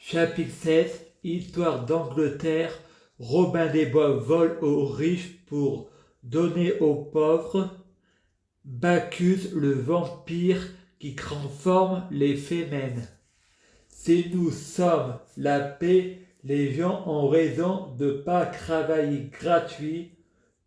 Chapitre 16, Histoire d'Angleterre. Robin des Bois vole aux riches pour donner aux pauvres. Bacchus, le vampire qui transforme les fémènes. Si nous sommes la paix, les gens ont raison de ne pas travailler gratuit.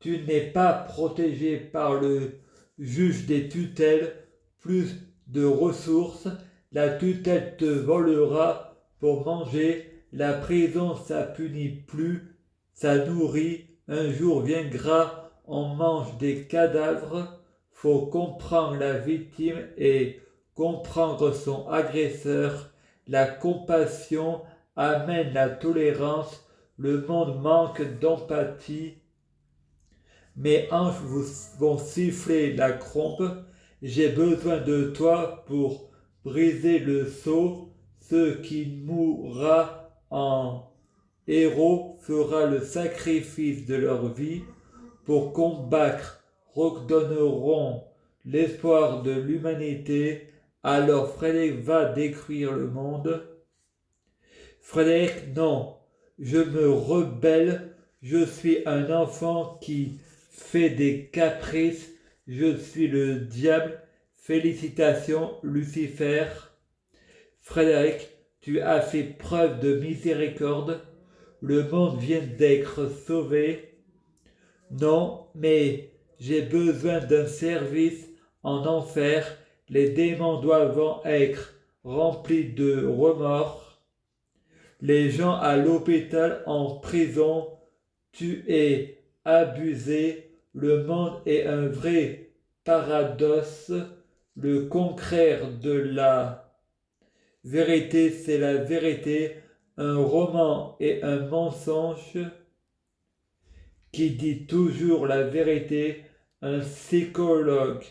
Tu n'es pas protégé par le juge des tutelles, plus de ressources. La tutelle te volera pour manger. La prison, ça punit plus, ça nourrit. Un jour viendra, on mange des cadavres. Faut comprendre la victime et comprendre son agresseur. La compassion amène la tolérance. Le monde manque d'empathie. Mes hanches vont siffler la trompe. J'ai besoin de toi pour briser le sceau. Ce qui mourra en héros fera le sacrifice de leur vie pour combattre, redonneront l'espoir de l'humanité. Alors Frédéric va détruire le monde. Frédéric, non, je me rebelle, je suis un enfant qui fait des caprices, je suis le diable. Félicitations, Lucifer. Frédéric, tu as fait preuve de miséricorde, le monde vient d'être sauvé. Non, mais j'ai besoin d'un service en enfer, les démons doivent être remplis de remords. Les gens à l'hôpital, en prison, tu es abusé. Le monde est un vrai paradoxe. Le contraire de la vérité, c'est la vérité. Un roman est un mensonge qui dit toujours la vérité. Un psychologue,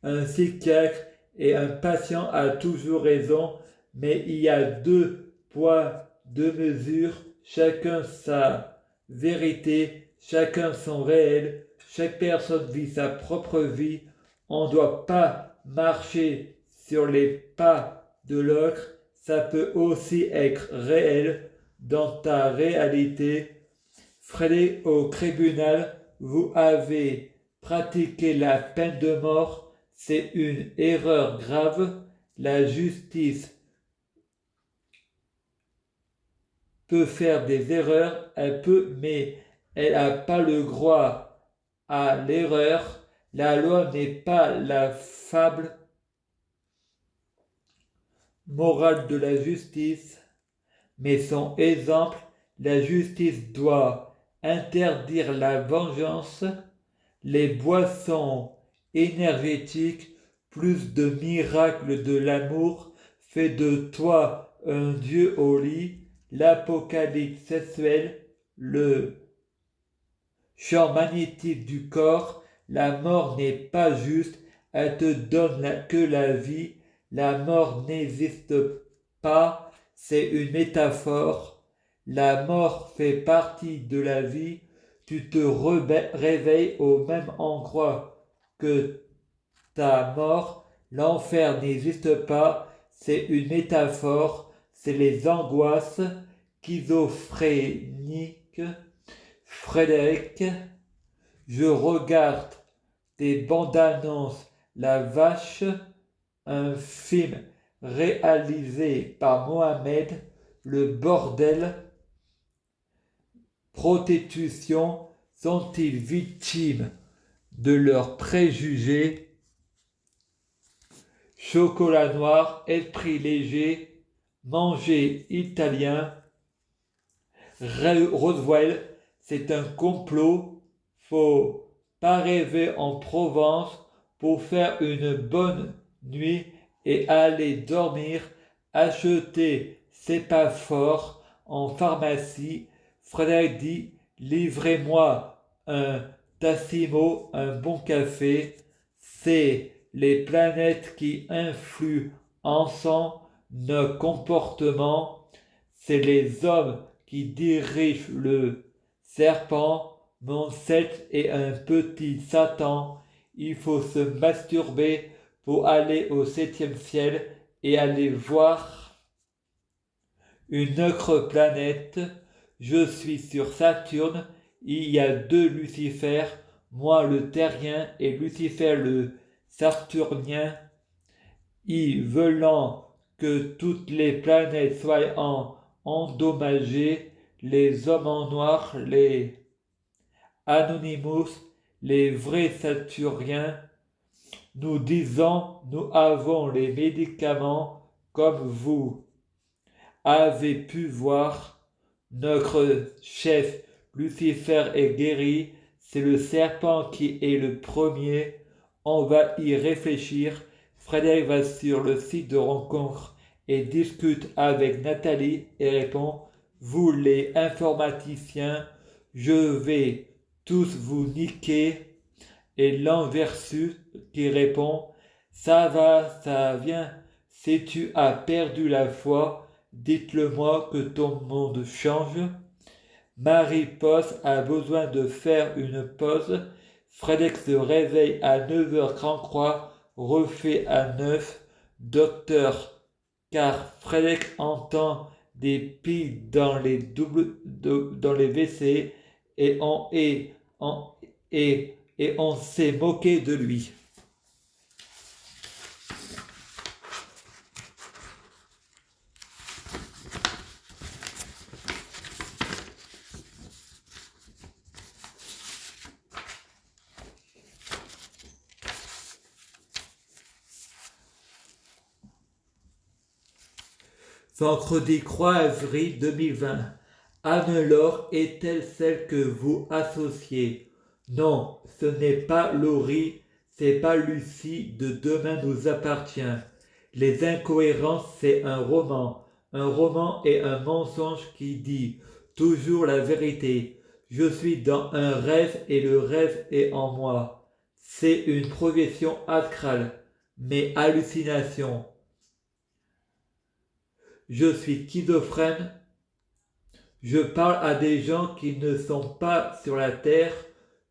un psychiatre et un patient a toujours raison, mais il y a deux poids, deux mesures, chacun sa vérité, chacun son réel, chaque personne vit sa propre vie. On ne doit pas marcher sur les pas de l'autre, ça peut aussi être réel dans ta réalité. Frédéric, au tribunal, vous avez pratiqué la peine de mort, c'est une erreur grave. La justice peut faire des erreurs, elle peut, mais elle n'a pas le droit à l'erreur. La loi n'est pas la fable morale de la justice, mais son exemple. La justice doit interdire la vengeance, les boissons énergétiques, plus de miracles de l'amour, fait de toi un dieu au lit, l'apocalypse sexuel, le champ magnétique du corps. La mort n'est pas juste, elle te donne que la vie. La mort n'existe pas, c'est une métaphore. La mort fait partie de la vie. Tu te réveilles au même endroit que ta mort. L'enfer n'existe pas, c'est une métaphore. C'est les angoisses schizophréniques. Frédéric, je regarde des bandes annonces La Vache, un film réalisé par Mohamed. Le bordel. Prostitution, sont-ils victimes de leurs préjugés? Chocolat noir, esprit léger, manger italien. Roswell, c'est un complot. Faut pas rêver en Provence pour faire une bonne nuit et aller dormir. Acheter, c'est pas fort en pharmacie. Frédéric dit, livrez-moi un Tassimo, un bon café. C'est les planètes qui influent ensemble nos comportements. C'est les hommes qui dirigent le serpent. Mon set est un petit Satan. Il faut se masturber pour aller au septième ciel et aller voir une autre planète. Je suis sur Saturne. Il y a deux Lucifer, moi le terrien et Lucifer le saturnien, y voulant que toutes les planètes soient endommagées, les hommes en noir, les Anonymous, les vrais Saturniens, nous disons, nous avons les médicaments comme vous avez pu voir. Notre chef Lucifer est guéri, c'est le serpent qui est le premier. On va y réfléchir. Frédéric va sur le site de rencontre et discute avec Nathalie et répond: vous les informaticiens, je vais tous vous niquer. Et l'enversu qui répond: ça va, ça vient. Si tu as perdu la foi, dites-le-moi que ton monde change. Marie-Pose a besoin de faire une pause. Frédéric se réveille à 9h33, refait à 9. Docteur, car Frédéric entend des piles dans dans les WC et on s'est moqué de lui. Vendredi 3 avril 2020. Anne-Laure est-elle celle que vous associez? Non, ce n'est pas Laurie, c'est pas Lucie de Demain nous appartient. Les incohérences, c'est un roman. Un roman est un mensonge qui dit toujours la vérité. Je suis dans un rêve et le rêve est en moi. C'est une progression astrale, mes hallucinations. Je suis schizophrène. Je parle à des gens qui ne sont pas sur la terre.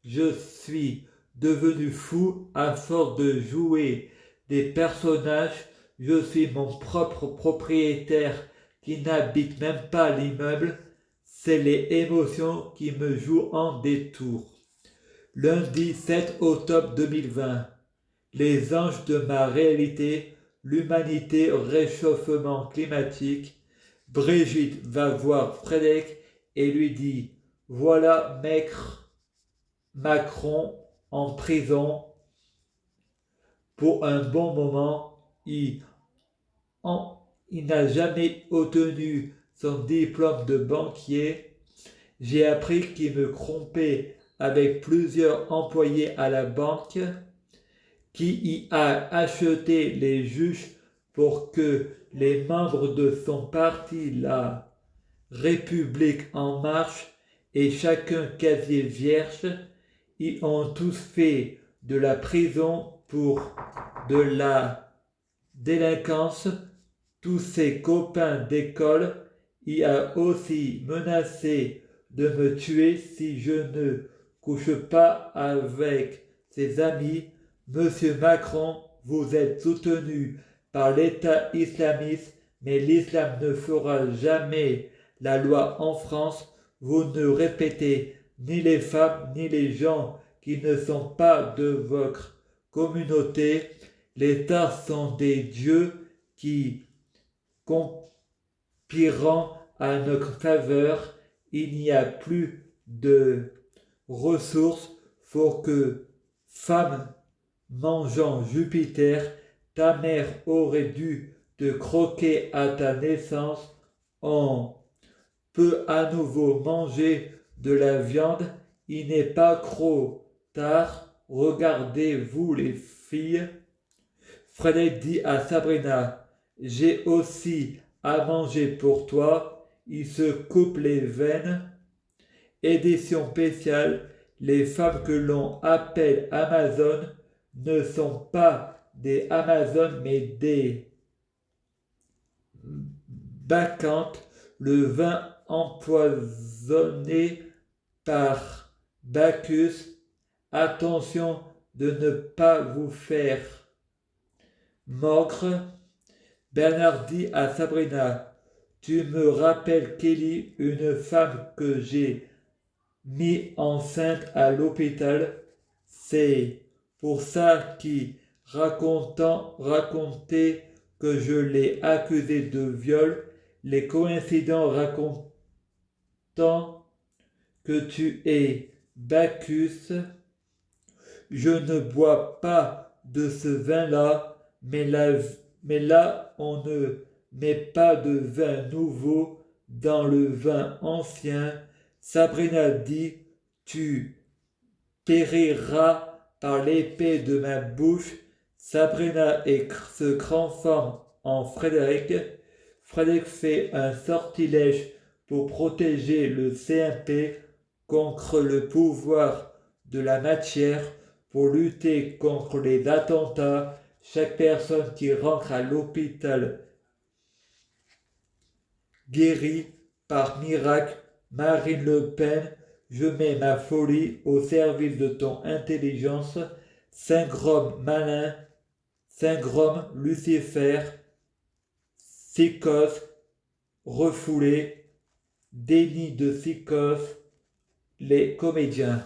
Je suis devenu fou à force de jouer des personnages. Je suis mon propre propriétaire qui n'habite même pas l'immeuble. C'est les émotions qui me jouent en détour. Lundi 7 octobre 2020. Les anges de ma réalité, l'humanité, réchauffement climatique. Brigitte va voir Frédéric et lui dit: voilà maître Macron en prison pour un bon moment. Il n'a jamais obtenu son diplôme de banquier. J'ai appris qu'il me trompait avec plusieurs employés à la banque, qui y a acheté les juges pour que les membres de son parti, la République en marche, et chacun casier vierge, y ont tous fait de la prison pour de la délinquance. Tous ses copains d'école y a aussi menacé de me tuer si je ne couche pas avec ses amis. Monsieur Macron, vous êtes soutenu par l'État islamiste, mais l'islam ne fera jamais la loi en France. Vous ne respectez ni les femmes ni les gens qui ne sont pas de votre communauté. L'État sont des dieux qui conspirant à notre faveur. Il n'y a plus de ressources. Faut que femme mangeant Jupiter, ta mère aurait dû te croquer à ta naissance. On peut à nouveau manger de la viande. Il n'est pas trop tard. Regardez-vous les filles. Frédéric dit à Sabrina: j'ai aussi à manger pour toi. Il se coupe les veines. Édition spéciale. Les femmes que l'on appelle Amazon ne sont pas des Amazones mais des bacchantes. Le vin empoisonné par Bacchus. Attention de ne pas vous faire mordre. Bernard dit à Sabrina: Tu me rappelles Kelly, une femme que j'ai mis enceinte à l'hôpital. C'est pour ça qu'il racontait que je l'ai accusé de viol. Les coïncidents racontant que tu es Bacchus. Je ne bois pas de ce vin-là, mais là on ne met pas de vin nouveau dans le vin ancien. Sabrina dit, tu périras par l'épée de ma bouche. Sabrina se transforme en Frédéric. Frédéric fait un sortilège pour protéger le CMP contre le pouvoir de la matière, pour lutter contre les attentats. Chaque personne qui rentre à l'hôpital guérit par miracle. Marine Le Pen, je mets ma folie au service de ton intelligence. Syndrome malin, syndrome Lucifer, psychose refoulée, déni de psychose, les comédiens.